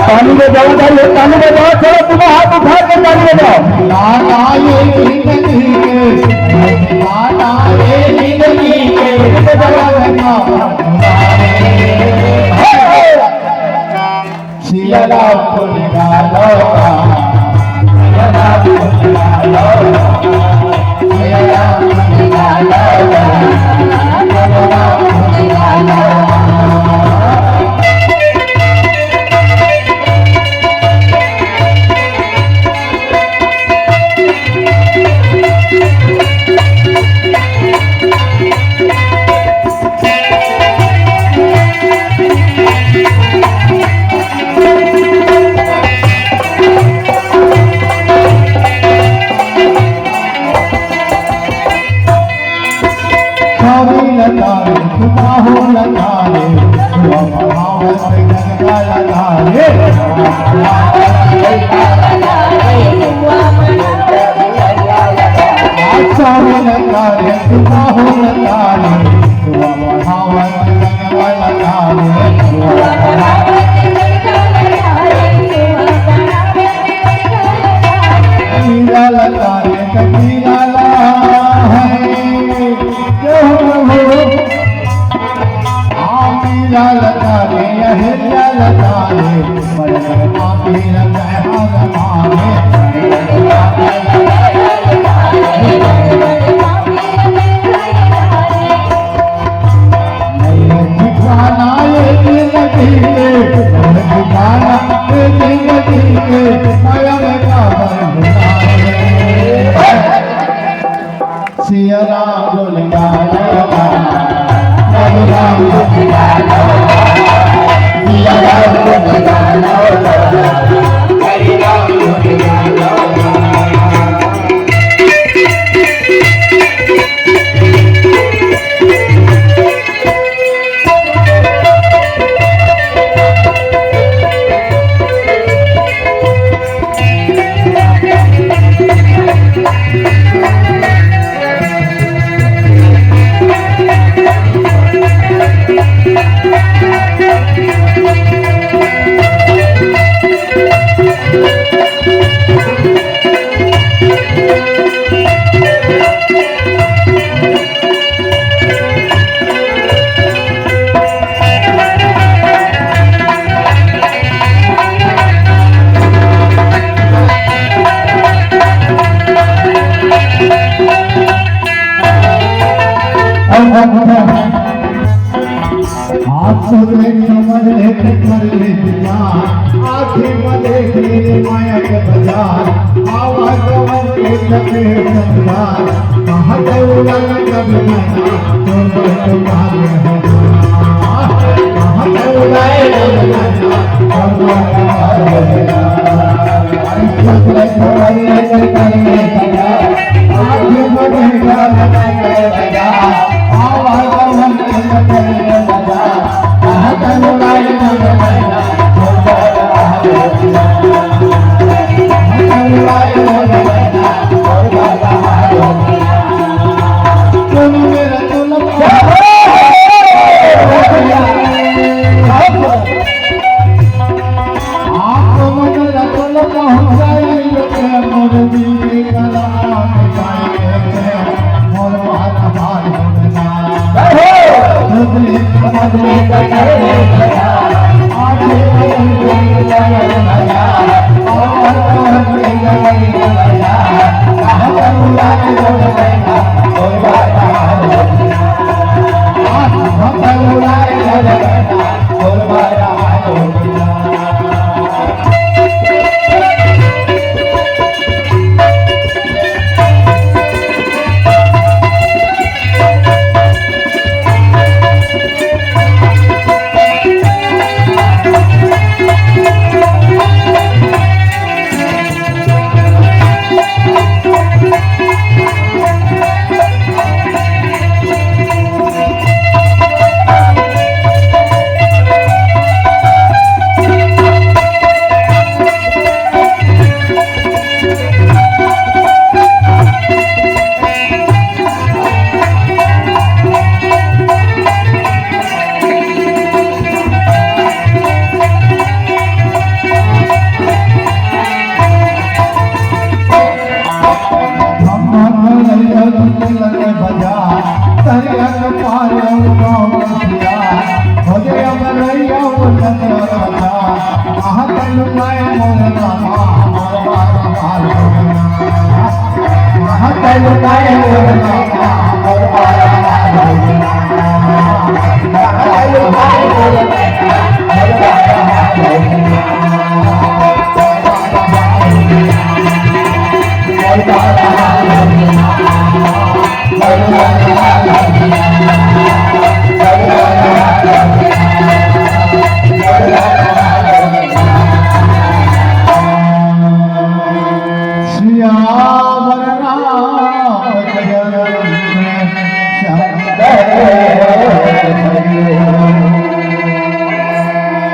ताली बजाओ ताली बजाओ, चलो तुम हाथ उठा के ताली बजाओ। लाला ये जिंदगी के लाला ये जिंदगी के सियाला को निकालो सियाला को निकालो सियाला को निकालो सियाला को निकालो।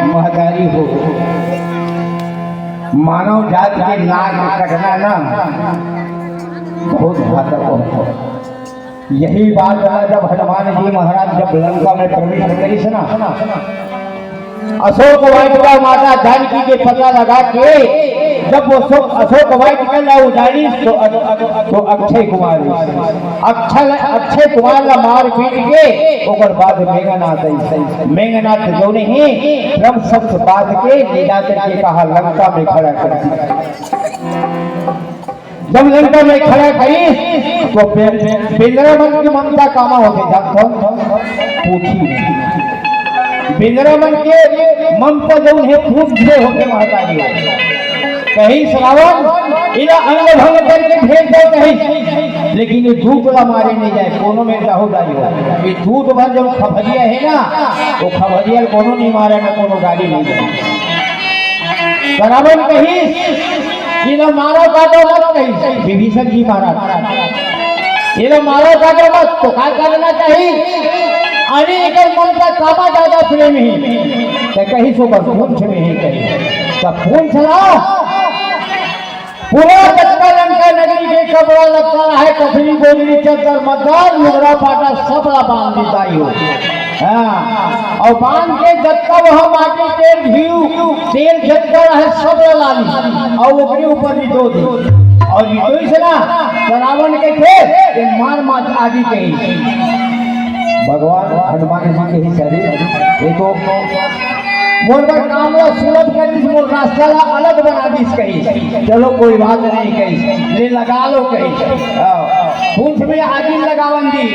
महतारी हो, मानव जाति के नाक कटना ना बहुत घातक हो। यही बात है जब हनुमान जी महाराज जब लंका में प्रवेश करी से ना, अशोक वाटिका माता जानकी के पता लगा के जब वो अशोक वाटिका उजाड़ी तो अक्षय कुमार ला मार पीट के ओकर बाद मेघनाथ जो नहीं ब्रह्म शब्द बात के ले जाकर के कहा लंका में खड़ा कर दिया। जब लंका में खड़ा करी तो बिंद्रावन की ममता कामा होते पूछी बिंद्रावन के ममता जो है खूब ढेर होते महतारी कहीं श्रावण इला अंग भंग करके भेज दो कहीं, लेकिन ये धूप ला मारे नहीं जाए कोनो में रहो जाइयो। ये धूप भर जब खबरिया है ना तो खबरिया कोनो नहीं मारे ना कोनो गाड़ी नहीं जाए। श्रावण कहीं इला मारो काटो मत कहीं, विभीषण जी महाराज इला मारो काटो मत तो क्या करना चाहिए। अरे अगर ममता कामा ज्यादा प्रेम ही तो कहीं सो कर पूछ में ही कहीं तब फोन चलाओ पूरा कचरा लंका नगरी के कपड़ा लगता है कफनी गोली चद्दर मद्दार मुगरा पाटा सब ला बांध देता ही हो। हाँ और बांध के जत्ता वह माटी तेल घी तेल जत्ता है सब लाली और ओकरे ऊपर नितो दी और नितोई से ना रावण के थे मार मार आदि कही भगवान हनुमान जी के ही शरीर ये तो मोर का कामला सुलभ कर दिस मोर रास्ता ला अलग बना दिस कही। चलो कोई बात नहीं कही ले लगा लो कही पूंछ में आगी लगावन दी।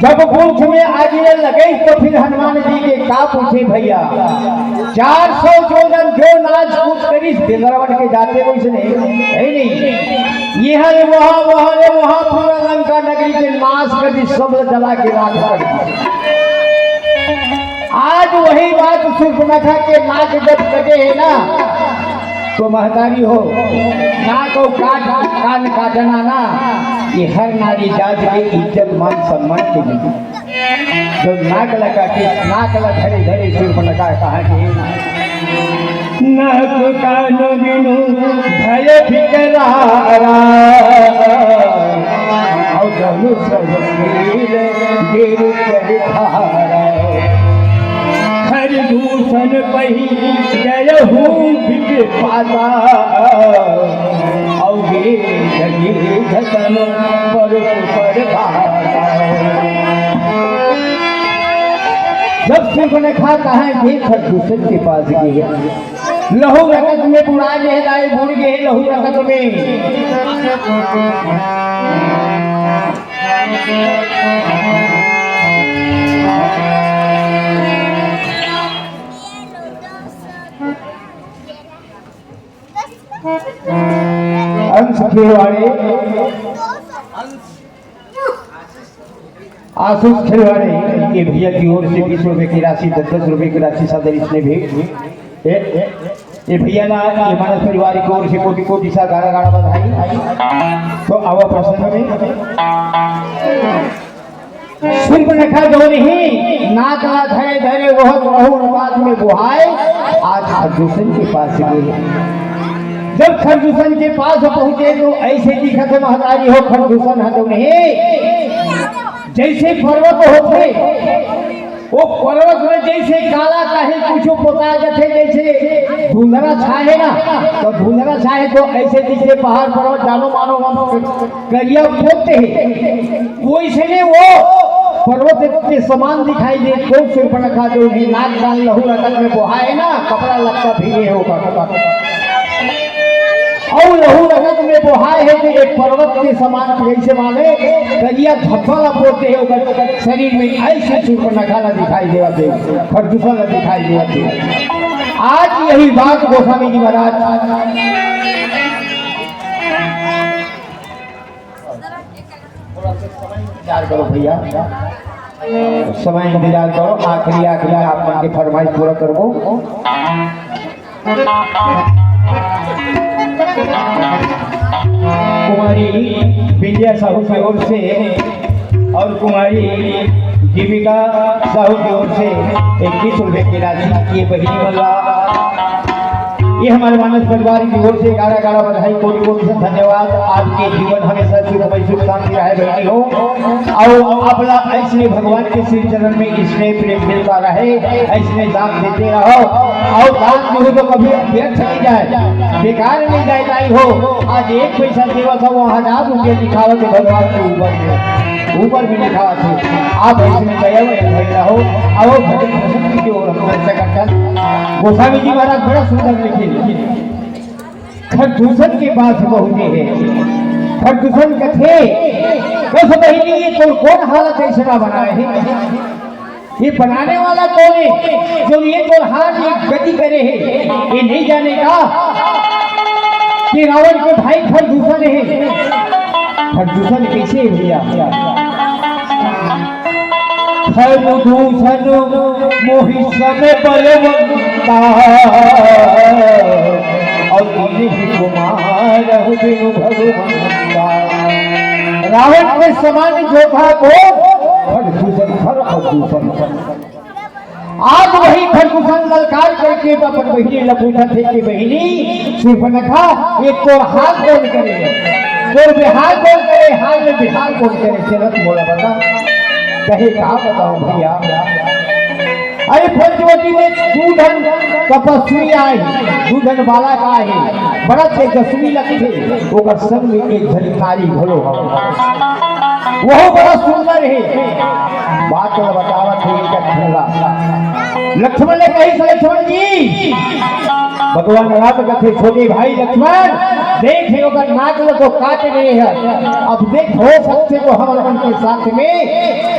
जब पूंछ में आगी लगे तो फिर हनुमान जी के का पूछे भैया 400 जोजन जो नाच कूद करी बिंद्रावन के जाते वैसे नहीं ये है वहाँ पूरा लंका नगरी के नाश कर दी सब जला के राज कर दी। आज वही बात सूर्पनखा के नाक जब कटे है ना तो महतारी हो नाक और कान काटना ना ये हर नारी जात के इज्जत मान सम्मान के लिए जो नाक लगा के नाक लगा धरे धरे सूर्पनखा कहा कि नाक कान बिनु भय फिकरारा और धनुष गिर कर धारा खरदूषण पही जय हूँ बिके पाता औगे जगी धतन पर जब सूर्पनखा कहा थे खरदूषण के पास गए लहू रकत में बुढ़ा गए बुढ़ गए लहू रकत में अंश खिलवाड़े आशीष खिलवाड़े ये भैया की ओर से 20 रुपए की राशि 10 रुपए की राशि सदर इसने भेज ये भैया ना ये मानस परिवार की ओर से कोटि कोटि सा गाड़ा गाड़ा बधाई। तो आवा प्रसंग में सूर्पनखा जो नहीं नाक ला धरे धरे वह रहु बाद में बुहाए आज खरदूषण के पास गए। जब खरदूषण के पास पहुंचे तो ऐसे दिखत महतारी हो खरदूषण है तो नहीं जैसे पर्वत होते वो पर्वत में जैसे काला कहीं कुछ पोता जाते जैसे धुंधला छाए ना तो धुंधला छाए तो ऐसे दिखे पहाड़ पर्वत जानो मानो करिया पोते हैं वैसे वो पर्वत के समान दिखाई दे, तो शूर्पणखा जो भी नाक कान लहू रतन में बोहाए ना, कपड़ा लगता भीगे होगा और लहू रगत में बोहाए है, तो एक पर्वत के समान जैसे माने करिया धब्बा पोते है शरीर में, ऐसे शूर्पणखा न दिखाई देवा थे, खरदूषण न दिखाई देवा थे। आज यही बात गोस्वामी जी महाराज इंतजार करो भैया, समय इंतजार करो, आखिरी आप मन के फरमाइश पूरा करो। कुमारी विजया साहू की ओर से और कुमारी जीविका साहू की ओर से 21 रुपये की राशि ये बहिनी मल्ला, ये हमारे मानस परिवार की ओर से 11 बधाई, कोटि कोटि से धन्यवाद। आपके जीवन हमेशा सुखमय सुख शांति रहे बहनी हो, और अपना ऐसे भगवान के श्री चरण में स्नेह प्रेम मिलता रहे, ऐसे दान देते रहो, और दान जो तो कभी व्यर्थ नहीं जाए, बेकार नहीं जाए हो। आज 1 पैसा देवा था वो 1000 रुपये दिखावा थे भगवान के ऊपर भी लिखा थे। आप इसमें दया रहो और भजन प्रसन्न की ओर गोस्वामी जी महाराज बड़ा सुंदर लिखे, खरदूषण के पास पहुंचे हैं। खरदूषण कथे बस बहिनी ये कौन हालत ऐसा बनाए है, ये बनाने वाला कौन है जो ये तो हाथ गति करे है, ये नहीं जाने का कि रावण के भाई खरदूषण है। खरदूषण कैसे भैया, खरदूषण मोहिशन बलवंता और कुमार भगवंता। रावण के समान जोधा को खरदूषण आज वही खरदूषण ललकार करके अपन बहिनी लपूटा थे कि बहिनी शूर्पणखा एक तो हाथ कौन करे, तो बिहार कौन करे, हाल में बिहार कौन करे, चलत बोला बता कहे कहा बताओ भैया। अरे पंचवटी में दूधन तपस्वी आए, दूधन बाला का है, बड़ा तेजस्वी लगते, ओकर संग में एक झलकारी भलो वो बड़ा सुंदर है। बात तो बतावा थे लक्ष्मण ने कही, लक्ष्मण जी भगवान राम कथे छोटे भाई लक्ष्मण देख नाक को काट रहे हैं, अब देख हो सकते तो हम उनके साथ में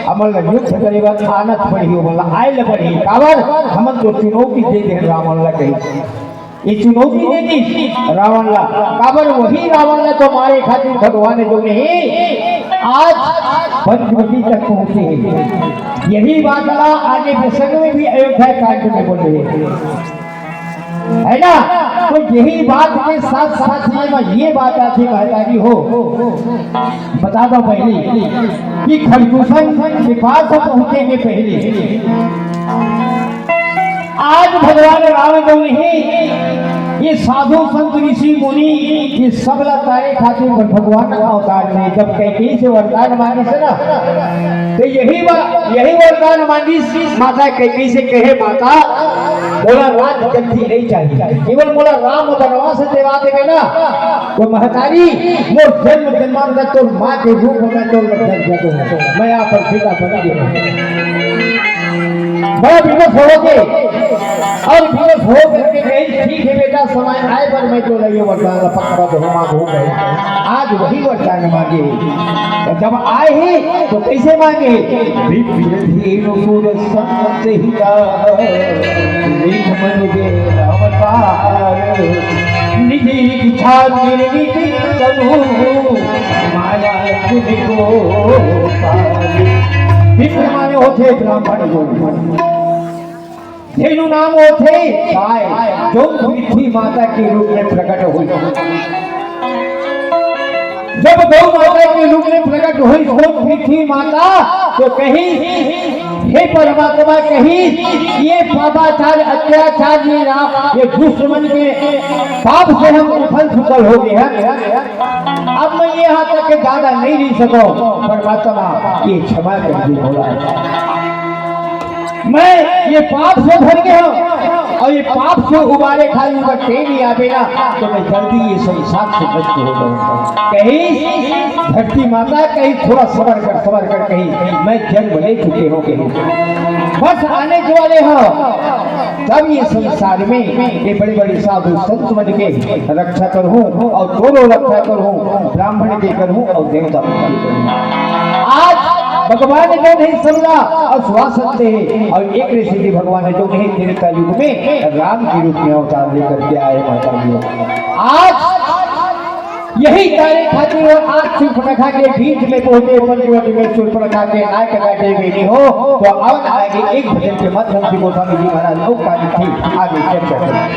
अमल युद्ध करेगा, आनत पड़ी बोला आयल पड़ी कावर हम तो चुनौती दे दे रावण ला कही, ये चुनौती दे दी रावण ला काबर वही रावण ला तो मारे खातिर भगवान जो नहीं आज पंचवटी तक पहुंचे हैं। यही बात आगे प्रसंग में भी अयोध्या कांड में बोल रहे है ना, तो यही बात के साथ साथ ये बात आती महतारी हो बता दो पहले कि खरदूषण के पास पहुंचेंगे पहले। आज भगवान राम जो नहीं ये साधु संत ऋषि मुनि ये सब तारे खातिर भगवान का अवतार में जब कैकेयी से वरदान मांगे से ना, तो यही वरदान मांगी माता कैकेयी से कहे माता बोला राज गद्दी नहीं चाहिए, केवल बोला राम वनवास देवा देवे ना, तो महतारी वो जन्म जन्मांतर तो माँ के रूप में तो मैं यहाँ पर पिता बन गया बड़ा विवश हो गए और विवश हो करके कहीं ठीक है बेटा समय आए पर मैं तो नहीं वरदान पकड़ा धोमा हो गए। आज वही वरदान मांगे, तो जब आए हैं तो कैसे मांगे, निधि इच्छा माया माने होते ब्राह्मण धेनु नाम होते गाय जो पृथ्वी माता के रूप में प्रकट हुई। जब गौ माता के रूप में प्रकट हुई तो पृथ्वी माता तो कहीं हे परमात्मा कहीं ये पापाचार अत्याचार ये दुश्मन के पाप से हम उथल फुथल हो गए हैं, अब मैं यहाँ तक ज्यादा नहीं रह सको, परमात्मा ये क्षमा कर दी, मैं ये पाप से भर गया हूँ, और ये पाप से उबारे खाली उनका ट्रेन ही आवे ना तो मैं जल्दी ये संसार से मुक्त हो जाऊंगा। कहीं धरती माता कहीं थोड़ा सबर कर कहीं मैं जन्म ले चुके हो कहीं बस आने के वाले हो तब ये संसार में ये बड़ी बड़ी साधु संत बन के रक्षा करूं और दोनों रक्षा करूं ब्राह्मण के करूं और देवता की करूं। आज भगवान ने जो नहीं समझा और सुहासते हैं और एक ऋषि भगवान ने जो नहीं त्रेता युग में राम के रूप में अवतार लेकर के आए माता जी। आज यही तारे खातिर और आज शूर्पणखा के बीच में पहुंचे पंचवटी में शूर्पणखा के नायक बैठे बेटी हो तो अब आगे एक भजन के माध्यम से गोस्वामी जी महाराज लोग का थी आगे चर्चा करें।